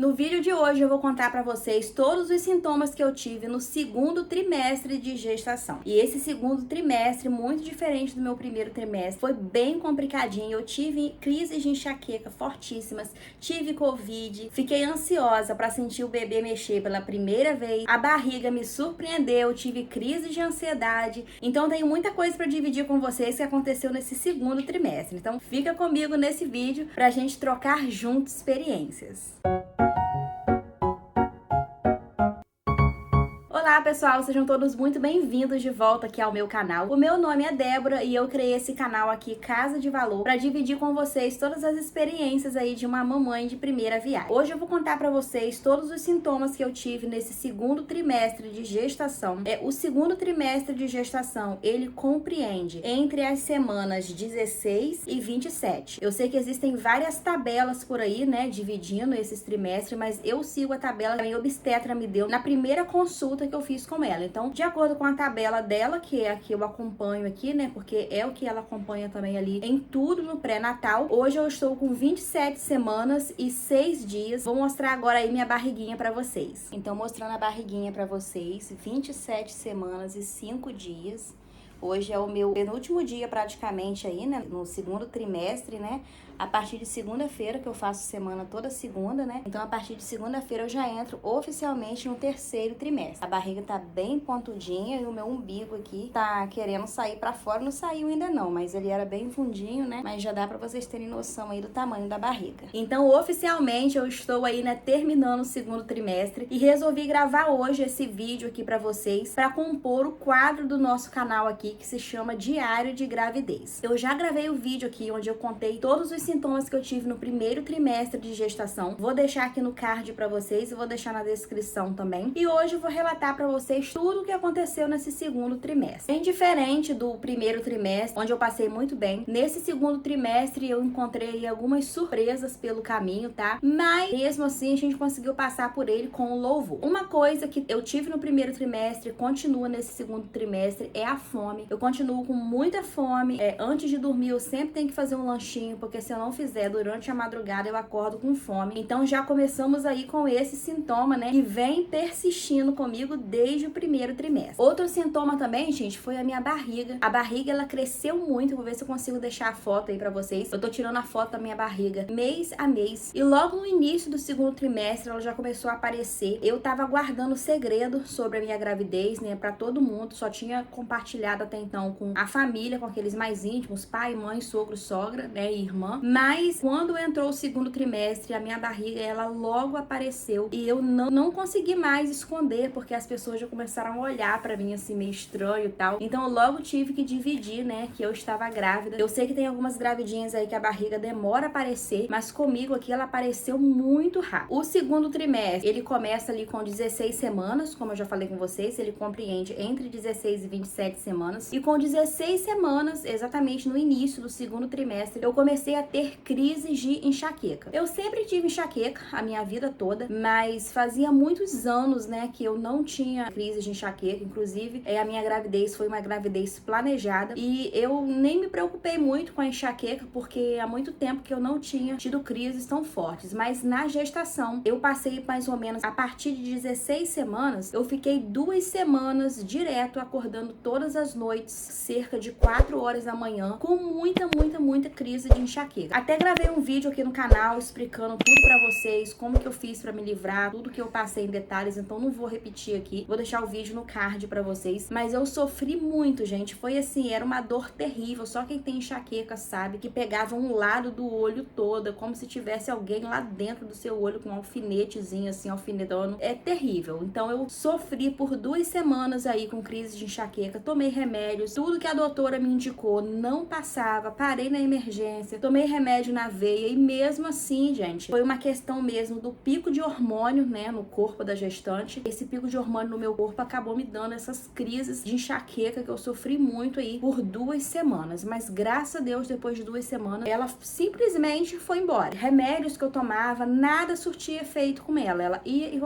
No vídeo de hoje eu vou contar pra vocês todos os sintomas que eu tive no segundo trimestre de gestação. E esse segundo trimestre, muito diferente do meu primeiro trimestre, foi bem complicadinho. Eu tive crises de enxaqueca fortíssimas, tive Covid, fiquei ansiosa pra sentir o bebê mexer pela primeira vez, a barriga me surpreendeu, tive crise de ansiedade. Então tenho muita coisa pra dividir com vocês que aconteceu nesse segundo trimestre. Então fica comigo nesse vídeo pra gente trocar juntos experiências. Olá pessoal, sejam todos muito bem-vindos de volta aqui ao meu canal. O meu nome é Débora e eu criei esse canal aqui, Casa de Valor, para dividir com vocês todas as experiências aí de uma mamãe de primeira viagem. Hoje eu vou contar para vocês todos os sintomas que eu tive nesse segundo trimestre de gestação. O segundo trimestre de gestação, ele compreende entre as semanas 16 e 27. Eu sei que existem várias tabelas por aí, né, dividindo esses trimestres, mas eu sigo a tabela que a minha obstetra me deu na primeira consulta que eu fiz com ela. Então, de acordo com a tabela dela, que é a que eu acompanho aqui, né, porque é o que ela acompanha também ali em tudo no pré-natal, hoje eu estou com 27 semanas e 6 dias. Vou mostrar agora aí minha barriguinha pra vocês. Então, mostrando a barriguinha pra vocês, 27 semanas e 5 dias. Hoje é o meu penúltimo dia praticamente aí, né, no segundo trimestre, né, a partir de segunda-feira, que eu faço semana toda segunda, né, então a partir de segunda-feira eu já entro oficialmente no terceiro trimestre. A barriga tá bem pontudinha e o meu umbigo aqui tá querendo sair pra fora, não saiu ainda não, mas ele era bem fundinho, né, mas já dá pra vocês terem noção aí do tamanho da barriga. Então, oficialmente eu estou aí, né, terminando o segundo trimestre e resolvi gravar hoje esse vídeo aqui pra vocês, pra compor o quadro do nosso canal aqui, que se chama Diário de Gravidez. Eu já gravei o vídeo aqui onde eu contei todos os sintomas que eu tive no primeiro trimestre de gestação. Vou deixar aqui no card pra vocês e vou deixar na descrição também. E hoje eu vou relatar pra vocês tudo o que aconteceu nesse segundo trimestre. Bem diferente do primeiro trimestre, onde eu passei muito bem. Nesse segundo trimestre eu encontrei algumas surpresas pelo caminho, tá? Mas mesmo assim a gente conseguiu passar por ele com louvor. Uma coisa que eu tive no primeiro trimestre, continua nesse segundo trimestre, é a fome. Eu continuo com muita fome. Antes de dormir eu sempre tenho que fazer um lanchinho, porque se eu não fizer durante a madrugada eu acordo com fome. Então já começamos aí com esse sintoma, né, que vem persistindo comigo desde o primeiro trimestre. Outro sintoma também, gente, foi a minha barriga. A barriga, ela cresceu muito. Vou ver se eu consigo deixar a foto aí pra vocês. Eu tô tirando a foto da minha barriga mês a mês. E logo no início do segundo trimestre ela já começou a aparecer. Eu tava guardando segredo sobre a minha gravidez, né, pra todo mundo. Só tinha compartilhado até então com a família, com aqueles mais íntimos, pai, mãe, sogro, sogra, né, e irmã. Mas quando entrou o segundo trimestre, a minha barriga, ela logo apareceu e eu não consegui mais esconder, porque as pessoas já começaram a olhar pra mim assim, meio estranho e tal. Então eu logo tive que dividir, né, que eu estava grávida. Eu sei que tem algumas gravidinhas aí que a barriga demora a aparecer, mas comigo aqui ela apareceu muito rápido. O segundo trimestre, ele começa ali com 16 semanas, como eu já falei com vocês, ele compreende entre 16 e 27 semanas. E com 16 semanas, exatamente no início do segundo trimestre, eu comecei a ter crises de enxaqueca. Eu sempre tive enxaqueca a minha vida toda, mas fazia muitos anos, né, que eu não tinha crise de enxaqueca. Inclusive, a minha gravidez foi uma gravidez planejada e eu nem me preocupei muito com a enxaqueca, porque há muito tempo que eu não tinha tido crises tão fortes. Mas na gestação, eu passei mais ou menos, a partir de 16 semanas, eu fiquei 2 semanas direto acordando todas as noites, cerca de 4 horas da manhã, com muita crise de enxaqueca. Até gravei um vídeo aqui no canal explicando tudo pra vocês, como que eu fiz pra me livrar, tudo que eu passei em detalhes, então não vou repetir aqui, vou deixar o vídeo no card pra vocês, mas eu sofri muito, gente, foi assim, era uma dor terrível, só quem tem enxaqueca sabe, que pegava um lado do olho todo, como se tivesse alguém lá dentro do seu olho com um alfinetezinho assim, alfinetando, é terrível. Então eu sofri por 2 semanas aí com crise de enxaqueca, tomei remédios, tudo que a doutora me indicou não passava, parei na emergência, tomei remédio na veia e mesmo assim, gente, foi uma questão mesmo do pico de hormônio, né, no corpo da gestante. Esse pico de hormônio no meu corpo acabou me dando essas crises de enxaqueca que eu sofri muito aí por 2 semanas, mas graças a Deus, depois de 2 semanas, ela simplesmente foi embora. Remédios que eu tomava, nada surtia efeito com ela ia e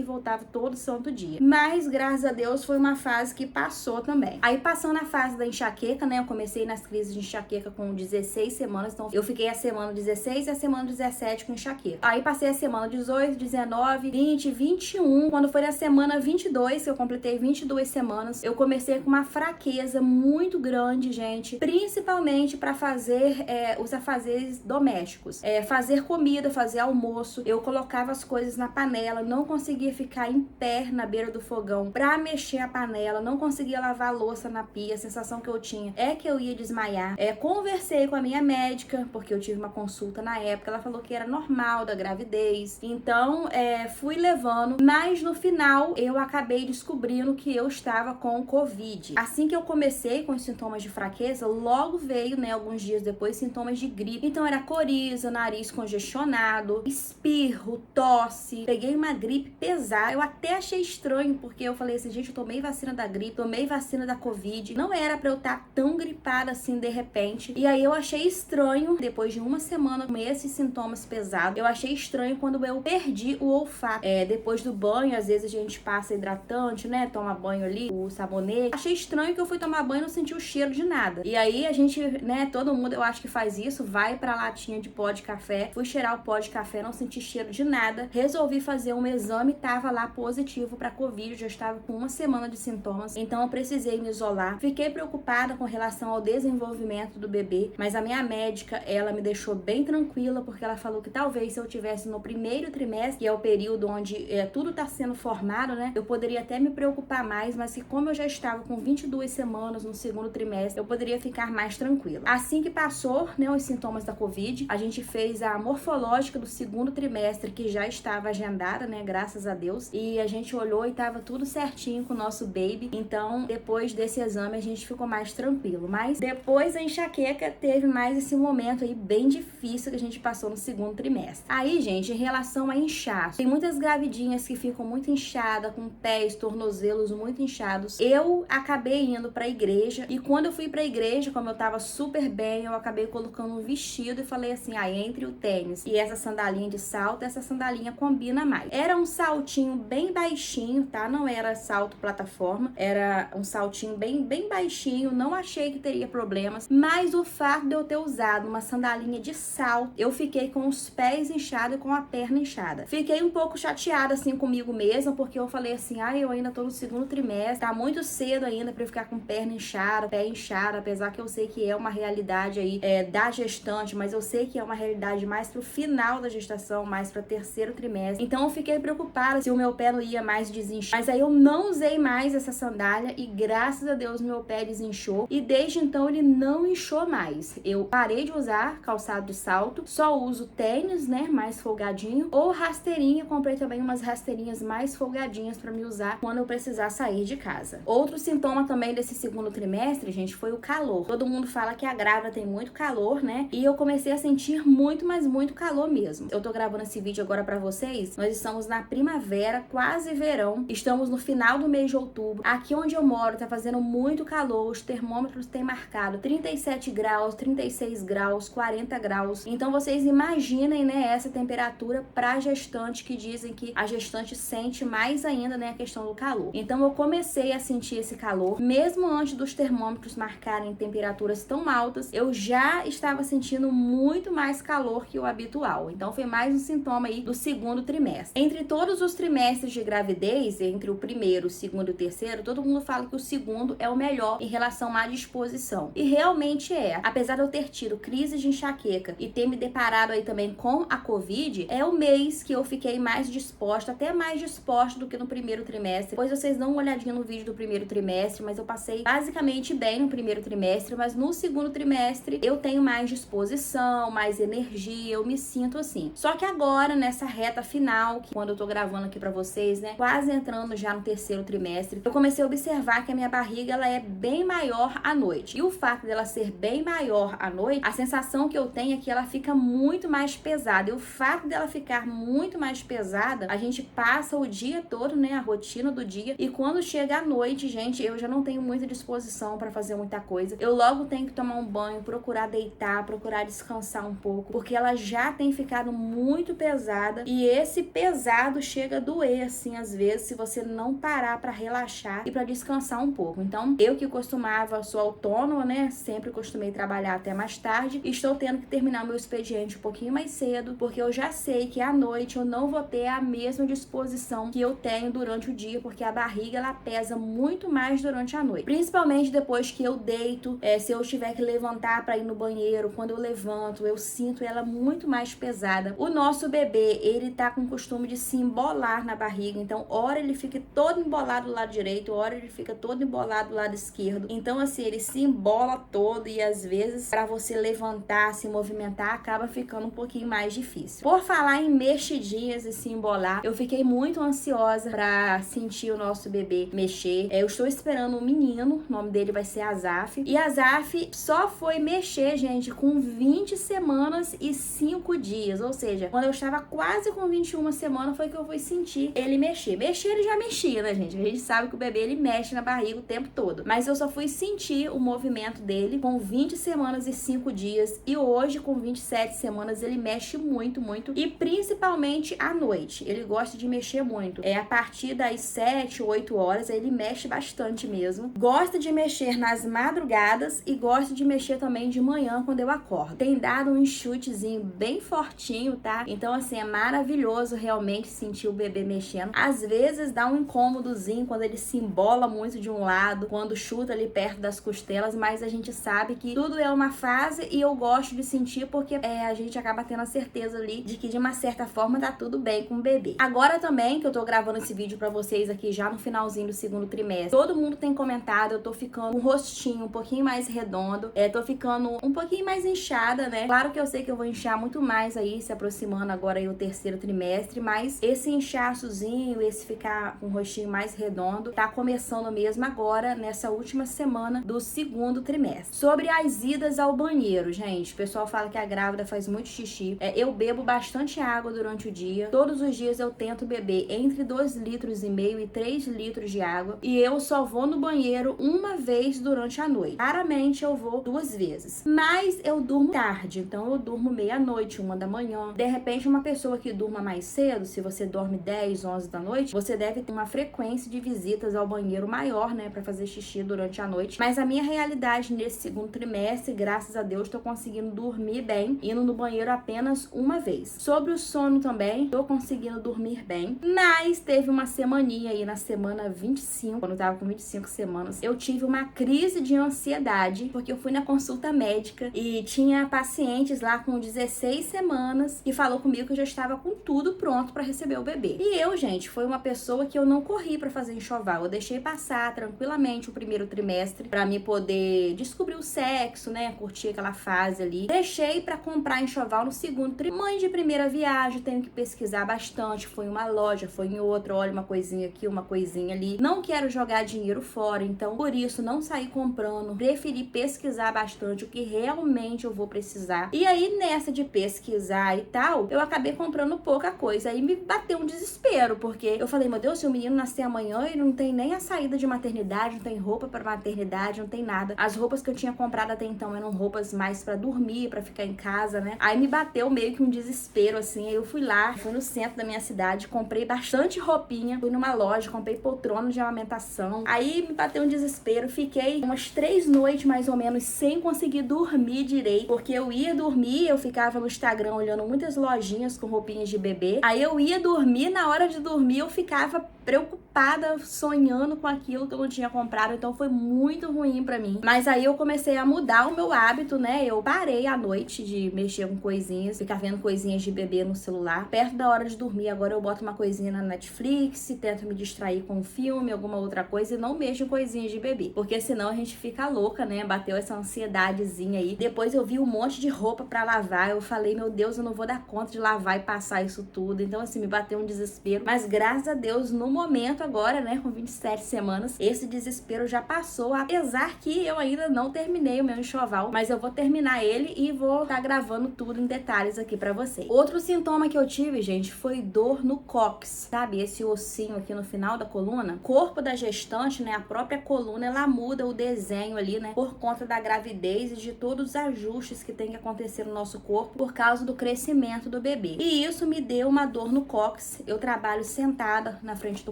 voltava todo santo dia. Mas graças a Deus foi uma fase que passou também. Aí passando a fase da enxaqueca, né, eu comecei nas crises de enxaqueca com 16 semanas, Então eu fiquei a semana 16 e a semana 17 com enxaqueca. Aí passei a semana 18, 19, 20, 21. Quando foi na semana 22, que eu completei 22 semanas, eu comecei com uma fraqueza muito grande, gente, principalmente para fazer os afazeres domésticos. Fazer comida, fazer almoço. Eu colocava as coisas na panela, não conseguia ficar em pé na beira do fogão pra mexer a panela, não conseguia lavar a louça na pia. A sensação que eu tinha é que eu ia desmaiar. Conversei com a minha médica, porque eu tive uma consulta na época, ela falou que era normal da gravidez. Então, fui levando, mas no final eu acabei descobrindo que eu estava com Covid. Assim que eu comecei com os sintomas de fraqueza, logo veio, né, alguns dias depois, sintomas de gripe. Então era coriza, nariz congestionado, espirro, tosse. Peguei uma gripe pesada. Eu até achei estranho, porque eu falei assim, gente, eu tomei vacina da gripe, tomei vacina da Covid. Não era pra eu estar tão gripada assim de repente. E aí eu achei estranho, depois de uma semana com esses sintomas pesados, eu achei estranho quando eu perdi o olfato. Depois do banho, às vezes a gente passa hidratante, né? Toma banho ali, o sabonete. Achei estranho que eu fui tomar banho e não senti o cheiro de nada. E aí a gente, né, todo mundo eu acho que faz isso, vai pra latinha de pó de café. Fui cheirar o pó de café, não senti cheiro de nada. Resolvi fazer um exame, tava lá positivo pra Covid, já estava com uma semana de sintomas. Então eu precisei me isolar. Fiquei preocupada com relação ao desenvolvimento do bebê, mas a minha médica, ela me deixou bem tranquila, porque ela falou que talvez se eu tivesse no primeiro trimestre, que é o período onde tudo tá sendo formado, né, eu poderia até me preocupar mais, mas que como eu já estava com 22 semanas no segundo trimestre, eu poderia ficar mais tranquila. Assim que passou, né, os sintomas da Covid, a gente fez a morfológica do segundo trimestre, que já estava agendada, né, graças a Deus, e a gente olhou e tava tudo certinho com o nosso baby. Então, depois desse exame, a gente ficou mais tranquilo. Mas depois a enxaqueca teve mais esse momento aí bem difícil que a gente passou no segundo trimestre. Aí, gente, em relação a inchaço, tem muitas gravidinhas que ficam muito inchadas, com pés, tornozelos muito inchados. Eu acabei indo pra igreja, e quando eu fui pra igreja, como eu tava super bem, eu acabei colocando um vestido e falei assim, entre o tênis e essa sandalinha de salto, essa sandalinha combina mais. Era um saltinho bem baixinho, tá? Não era salto plataforma, era um saltinho bem baixinho, não achei que teria problemas, mas o fato de eu ter usado uma sandalinha de salto, eu fiquei com os pés inchados e com a perna inchada. Fiquei um pouco chateada assim comigo mesma, porque eu falei assim, eu ainda tô no segundo trimestre, tá muito cedo ainda pra eu ficar com perna inchada, pé inchado, apesar que eu sei que é uma realidade aí da gestante, mas eu sei que é uma realidade mais pro final da gestação, mais pra terceiro trimestre. Então eu fiquei preocupada se o meu pé não ia mais desinchar. Mas aí eu não usei mais essa sandália e graças a Deus meu pé desinchou. E desde então ele não inchou mais. Eu parei de usar calçado de salto, só uso tênis, né, mais folgadinho, ou rasteirinha. Comprei também umas rasteirinhas mais folgadinhas pra me usar quando eu precisar sair de casa. Outro sintoma também desse segundo trimestre, gente, foi o calor. Todo mundo fala que a grávida tem muito calor, né? E eu comecei a sentir muito, mas muito calor mesmo. Eu tô gravando esse vídeo agora pra vocês. Nós estamos na primavera, quase verão. Estamos no final do mês de outubro. Aqui onde eu moro tá fazendo muito calor. Os termômetros têm marcado 37 graus, 36 graus, 40 graus. Então vocês imaginem, né, essa temperatura pra gestante, que dizem que a gestante sente mais ainda, né, a questão do calor. Então eu comecei a sentir esse calor. Mesmo antes dos termômetros marcarem temperaturas tão altas, eu já estava sentindo muito mais calor que o habitual. Então foi mais um sintoma aí do segundo trimestre. Entre todos os trimestres de gravidez, entre o primeiro, o segundo e o terceiro, todo mundo fala que o segundo é o melhor em relação à disposição. E realmente é. Apesar de eu ter tido crise de enxaqueca e ter me deparado aí também com a Covid, é o mês que eu fiquei mais disposta, até mais disposta do que no primeiro trimestre. Depois vocês dão uma olhadinha no vídeo do primeiro trimestre, mas eu passei basicamente bem no primeiro trimestre, mas no segundo trimestre eu tenho mais disposição, mais energia, eu me sinto assim. Só que agora, nessa reta final, que quando eu tô gravando aqui pra vocês, né, quase entrando já no terceiro trimestre, eu comecei a observar que a minha barriga, ela é bem maior à noite. E o fato dela ser bem maior à noite, a sensação que eu tenho é que ela fica muito mais pesada. E o fato dela ficar muito mais pesada, a gente passa o dia todo, né, a rotina do dia, e quando chega à noite, gente, eu já não tenho muita disposição pra fazer muita coisa. Eu logo tenho que tomar um banho, procurar deitar, procurar descansar um pouco, porque ela já tem ficado muito pesada, e esse pesado chega a doer, assim, às vezes, se você não parar pra relaxar e pra descansar um pouco. Então, eu que costumava, sou autônoma, né, sempre costumei trabalhar até mais tarde, tarde. Estou tendo que terminar meu expediente um pouquinho mais cedo, porque eu já sei que à noite eu não vou ter a mesma disposição que eu tenho durante o dia, porque a barriga ela pesa muito mais durante a noite, principalmente depois que eu deito. Se eu tiver que levantar para ir no banheiro, quando eu levanto, eu sinto ela muito mais pesada. O nosso bebê, ele tá com o costume de se embolar na barriga, então hora ele fica todo embolado do lado direito, hora ele fica todo embolado do lado esquerdo. Então assim, ele se embola todo e às vezes para você levantar, se movimentar, acaba ficando um pouquinho mais difícil. Por falar em mexidinhas e se embolar, eu fiquei muito ansiosa para sentir o nosso bebê mexer. Eu estou esperando um menino, o nome dele vai ser Azaf. E Azaf só foi mexer, gente, com 20 semanas e 5 dias. Ou seja, quando eu estava quase com 21 semanas foi que eu fui sentir ele mexer. Mexer ele já mexia, né, gente? A gente sabe que o bebê ele mexe na barriga o tempo todo. Mas eu só fui sentir o movimento dele com 20 semanas e 5 dias. E hoje, com 27 semanas, ele mexe muito, muito. E principalmente à noite. Ele gosta de mexer muito. A partir das 7, 8 horas, ele mexe bastante mesmo. Gosta de mexer nas madrugadas e gosta de mexer também de manhã quando eu acordo. Tem dado um enxutezinho bem fortinho, tá? Então, assim, é maravilhoso realmente sentir o bebê mexendo. Às vezes dá um incômodozinho quando ele se embola muito de um lado, quando chuta ali perto das costelas, mas a gente sabe que tudo é uma fase e eu gosto de sentir porque a gente acaba tendo a certeza ali de que de uma certa forma tá tudo bem com o bebê. Agora também que eu tô gravando esse vídeo pra vocês aqui já no finalzinho do segundo trimestre, todo mundo tem comentado, eu tô ficando com um rostinho um pouquinho mais redondo, tô ficando um pouquinho mais inchada, né? Claro que eu sei que eu vou inchar muito mais aí, se aproximando agora aí o terceiro trimestre, mas esse inchaçozinho, esse ficar com o rostinho mais redondo, tá começando mesmo agora, nessa última semana do segundo trimestre. Sobre as idas ao banheiro, gente, o pessoal fala que a grávida faz muito xixi. Eu bebo bastante água durante o dia. Todos os dias eu tento beber entre 2,5 litros e 3 litros de água. E eu só vou no banheiro uma vez durante a noite. Raramente eu vou 2 vezes. Mas eu durmo tarde, então eu durmo meia-noite, 1 da manhã. De repente, uma pessoa que durma mais cedo, se você dorme 10, 11 da noite, você deve ter uma frequência de visitas ao banheiro maior, né, pra fazer xixi durante a noite. Mas a minha realidade nesse segundo trimestre, graças a Deus, tô conseguindo dormir bem, indo no banheiro apenas uma vez. Sobre o sono também, tô conseguindo dormir bem, mas teve uma semaninha aí na semana 25, quando eu tava com 25 semanas, eu tive uma crise de ansiedade, porque eu fui na consulta médica e tinha pacientes lá com 16 semanas que falou comigo que eu já estava com tudo pronto pra receber o bebê. E eu, gente, foi uma pessoa que eu não corri pra fazer enxoval, eu deixei passar tranquilamente o primeiro trimestre pra me poder descobrir o sexo, né, curtir aquela fase ali. Deixei pra comprar enxoval no segundo trimestre. Mãe de primeira viagem, tenho que pesquisar bastante, foi em uma loja, foi em outra, olha uma coisinha aqui, uma coisinha ali. Não quero jogar dinheiro fora, então por isso não saí comprando, preferi pesquisar bastante o que realmente eu vou precisar. E aí nessa de pesquisar e tal, eu acabei comprando pouca coisa, aí me bateu um desespero, porque eu falei, meu Deus, se o menino nascer amanhã e não tem nem a saída de maternidade, não tem roupa para maternidade, não tem nada. As roupas que eu tinha comprado até então eram roupas mais para dormir, para ficar em casa, né? Aí me bateu meio que um desespero, assim, aí eu fui lá, fui no centro da minha cidade, comprei bastante roupinha, fui numa loja, comprei poltrona de amamentação, aí me bateu um desespero, fiquei umas 3 noites mais ou menos sem conseguir dormir direito, porque eu ia dormir, eu ficava no Instagram olhando muitas lojinhas com roupinhas de bebê, aí eu ia dormir, na hora de dormir eu ficava preocupada, sonhando com aquilo que eu não tinha comprado, então foi muito ruim pra mim. Mas aí eu comecei a mudar o meu hábito, né? Eu parei à noite de mexer com coisinhas, ficar vendo coisinhas de bebê no celular. Perto da hora de dormir, agora eu boto uma coisinha na Netflix, tento me distrair com um filme, alguma outra coisa e não mexo em coisinhas de bebê, porque senão a gente fica louca, né? Bateu essa ansiedadezinha aí. Depois eu vi um monte de roupa pra lavar, eu falei, meu Deus, eu não vou dar conta de lavar e passar isso tudo. Então assim, me bateu um desespero, mas graças a Deus, no momento agora, né, com 27 semanas, esse desespero já passou, apesar que eu ainda não terminei o meu enxoval, mas eu vou terminar ele e vou estar gravando tudo em detalhes aqui pra vocês. Outro sintoma que eu tive, gente, foi dor no cóccix, sabe? Esse ossinho aqui no final da coluna. O corpo da gestante, né, a própria coluna, ela muda o desenho ali, né, por conta da gravidez e de todos os ajustes que tem que acontecer no nosso corpo por causa do crescimento do bebê. E isso me deu uma dor no cóccix. Eu trabalho sentada na frente do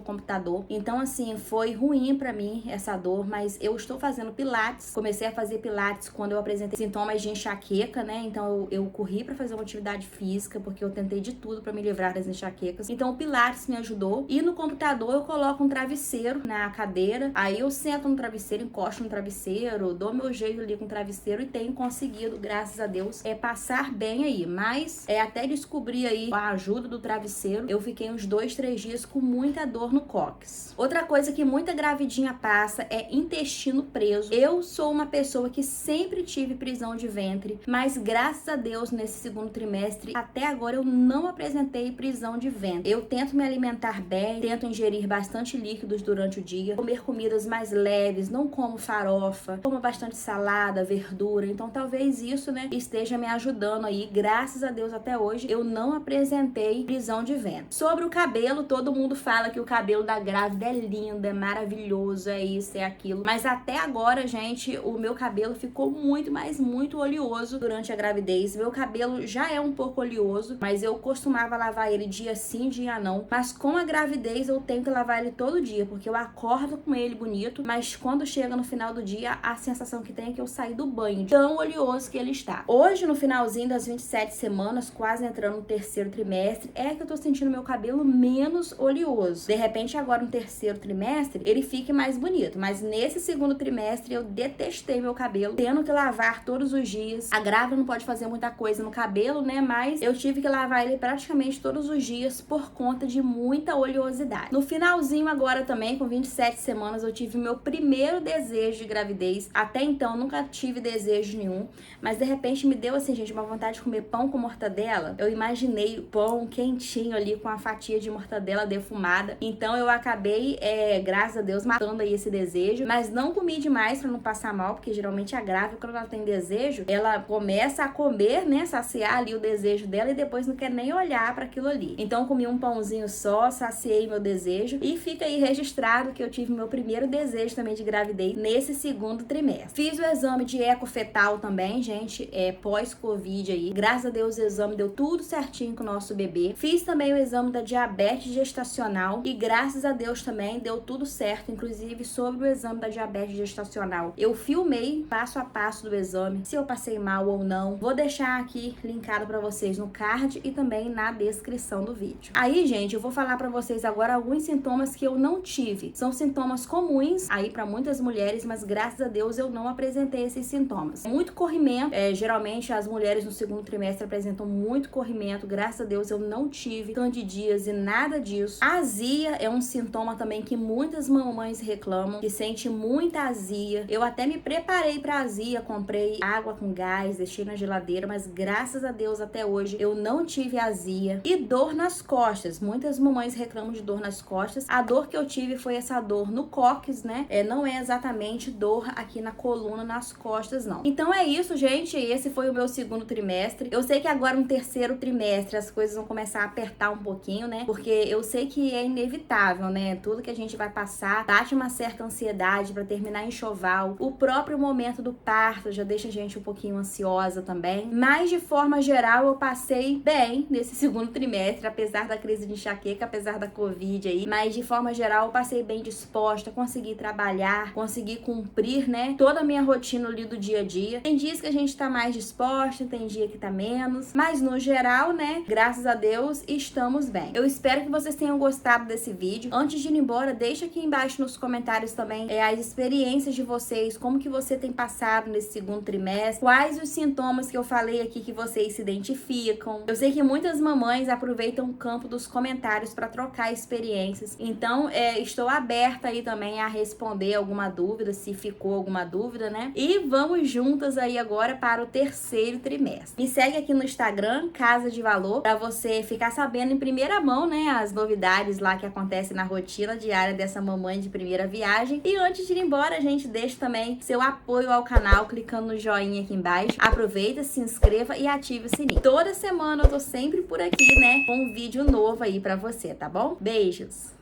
computador, então assim, foi ruim pra mim essa dor, mas eu estou fazendo pilates, comecei a fazer pilates quando eu apresentei sintomas sintomas de enxaqueca, né? Então eu corri pra fazer uma atividade física, porque eu tentei de tudo pra me livrar das enxaquecas. Então o Pilates me ajudou. E no computador eu coloco um travesseiro na cadeira, aí eu sento no travesseiro, encosto no travesseiro, dou meu jeito ali com o travesseiro e tenho conseguido, graças a Deus, passar bem aí. Mas até descobrir aí a ajuda do travesseiro, eu fiquei uns 2, 3 dias com muita dor no cóccix. Outra coisa que muita gravidinha passa é intestino preso. Eu sou uma pessoa que sempre tive prisão de ventre, mas graças a Deus nesse segundo trimestre, até agora eu não apresentei prisão de ventre. Eu tento me alimentar bem, tento ingerir bastante líquidos durante o dia, comer comidas mais leves, não como farofa, como bastante salada, verdura. Então talvez isso, né, esteja me ajudando aí. Graças a Deus até hoje eu não apresentei prisão de ventre. Sobre o cabelo, todo mundo fala que o cabelo da grávida é lindo, é maravilhoso, é isso, é aquilo. Mas até agora, gente, o meu cabelo ficou muito, mas muito oleoso durante a gravidez. Meu cabelo já é um pouco oleoso, mas eu costumava lavar ele dia sim, dia não. Mas com a gravidez eu tenho que lavar ele todo dia, porque eu acordo com ele bonito, mas quando chega no final do dia, a sensação que tem é que eu saí do banho, de tão oleoso que ele está. Hoje, no finalzinho das 27 semanas, quase entrando no terceiro trimestre, é que eu tô sentindo meu cabelo menos oleoso. De repente, agora no terceiro trimestre, ele fique mais bonito. Mas nesse segundo trimestre, eu detestei meu cabelo, tendo que lavar todos os dias. A grávida não pode fazer muita coisa no cabelo, né? Mas eu tive que lavar ele praticamente todos os dias por conta de muita oleosidade. No finalzinho agora também, com 27 semanas, eu tive meu primeiro desejo de gravidez. Até então, nunca tive desejo nenhum. Mas de repente me deu assim, gente, uma vontade de comer pão com mortadela. Eu imaginei o pão quentinho ali com a fatia de mortadela defumada. Então eu acabei, graças a Deus, matando aí esse desejo. Mas não comi demais pra não passar mal, porque geralmente a grávida, quando ela tem desejo, ela começa a comer, né, saciar ali o desejo dela e depois não quer nem olhar pra aquilo ali. Então comi um pãozinho só, saciei meu desejo e fica aí registrado que eu tive meu primeiro desejo também de gravidez nesse segundo trimestre. Fiz o exame de eco fetal também, gente, pós-Covid aí. Graças a Deus o exame deu tudo certinho com o nosso bebê. Fiz também o exame da diabetes gestacional e graças a Deus também deu tudo certo, inclusive sobre o exame da diabetes gestacional. Eu filmei passo a passo do exame, se eu passei mal ou não. Vou deixar aqui linkado pra vocês no card e também na descrição do vídeo. Aí, gente, eu vou falar pra vocês agora alguns sintomas que eu não tive. São sintomas comuns aí pra muitas mulheres, mas graças a Deus eu não apresentei esses sintomas. Muito corrimento, geralmente as mulheres no segundo trimestre apresentam muito corrimento. Graças a Deus eu não tive candidíase, nada disso. Azia é um sintoma também que muitas mamães reclamam, que sente muita azia. Eu até me preparei pra azia, comprei água com gás, deixei na geladeira, mas graças a Deus até hoje eu não tive azia. E dor nas costas, muitas mamães reclamam de dor nas costas. A dor que eu tive foi essa dor no cóccix, né? Não é exatamente dor aqui na coluna, nas costas, não. Então é isso, gente, esse foi o meu segundo trimestre. Eu sei que agora no terceiro trimestre as coisas vão começar a apertar um pouquinho, né? Porque eu sei que é inevitável, né? Tudo que a gente vai passar bate uma certa ansiedade pra terminar enxoval. O próprio momento do parto já deixa a gente um pouquinho ansiosa também. Mas de forma geral eu passei bem nesse segundo trimestre, apesar da crise de enxaqueca, apesar da Covid aí. Mas de forma geral eu passei bem disposta, consegui trabalhar, consegui cumprir, né, toda a minha rotina ali do dia a dia. Tem dias que a gente tá mais disposta, tem dia que tá menos, mas no geral, né, graças a Deus, estamos bem. Eu espero que vocês tenham gostado desse vídeo. Antes de ir embora, deixa aqui embaixo nos comentários também as experiências de vocês, como que você tem passado nesse segundo trimestre, quais os sintomas que eu falei aqui que vocês se identificam. Eu sei que muitas mamães aproveitam o campo dos comentários para trocar experiências, então estou aberta aí também a responder alguma dúvida, se ficou alguma dúvida, né? E vamos juntas aí agora para o terceiro trimestre. Me segue aqui no Instagram, Casa de Valor, para você ficar sabendo em primeira mão, né, as novidades lá que acontecem na rotina diária dessa mamãe de primeira viagem. E antes de ir embora, a gente deixa também seu apoio ao canal, clicando no joinha aqui embaixo. Aproveita, se inscreva e ative o sininho. Toda semana eu tô sempre por aqui, né, com um vídeo novo aí pra você, tá bom? Beijos!